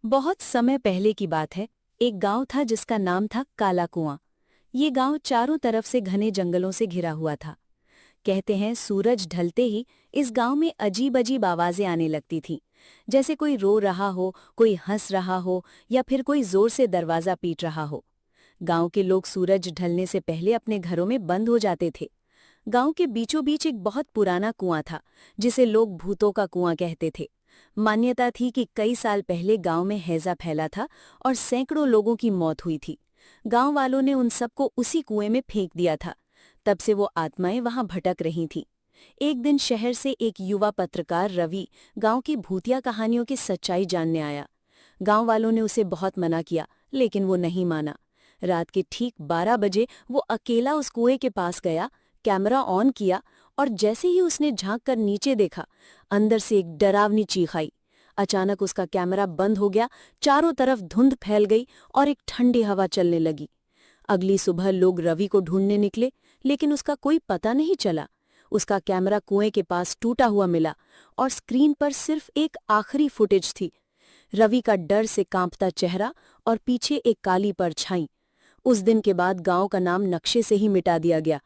बहुत समय पहले की बात है। एक गांव था जिसका नाम था काला कुआं। ये गांव चारों तरफ से घने जंगलों से घिरा हुआ था। कहते हैं सूरज ढलते ही इस गांव में अजीब अजीब आवाजें आने लगती थीं, जैसे कोई रो रहा हो, कोई हंस रहा हो या फिर कोई जोर से दरवाजा पीट रहा हो। गांव के लोग सूरज ढलने से पहले अपने घरों में बंद हो जाते थे। गांव के बीचों बीच एक बहुत पुराना कुआं था, जिसे लोग भूतों का कुआं कहते थे। मान्यता थी कि कई साल पहले गांव में हैजा फैला था और सैकड़ों लोगों की मौत हुई थी। गांव वालों ने उन सबको उसी कुएं में फेंक दिया था। तब से वो आत्माएं वहां भटक रही थीं। एक दिन शहर से एक युवा पत्रकार रवि गांव की भूतिया कहानियों की सच्चाई जानने आया। गांव वालों ने उसे बहुत मना किया, लेकिन वो नहीं माना। रात के ठीक 12 बजे वो अकेला उस कुएं के पास गया, कैमरा ऑन किया और जैसे ही उसने झांक कर नीचे देखा, अंदर से एक डरावनी चीख आई। अचानक उसका कैमरा बंद हो गया, चारों तरफ धुंध फैल गई और एक ठंडी हवा चलने लगी। अगली सुबह लोग रवि को ढूंढने निकले, लेकिन उसका कोई पता नहीं चला। उसका कैमरा कुएं के पास टूटा हुआ मिला और स्क्रीन पर सिर्फ एक आखिरी फुटेज थी। रवि का डर से कांपता चेहरा और पीछे एक काली परछाई। उस दिन के बाद गांव का नाम नक्शे से ही मिटा दिया गया।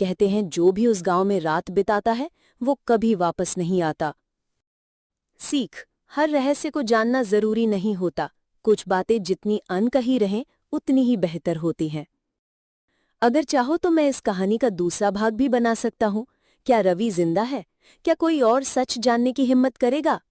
कहते हैं जो भी उस गांव में रात बिताता है वो कभी वापस नहीं आता। सीख: हर रहस्य को जानना जरूरी नहीं होता। कुछ बातें जितनी अनकही रहें उतनी ही बेहतर होती हैं। अगर चाहो तो मैं इस कहानी का दूसरा भाग भी बना सकता हूँ। क्या रवि जिंदा है? क्या कोई और सच जानने की हिम्मत करेगा?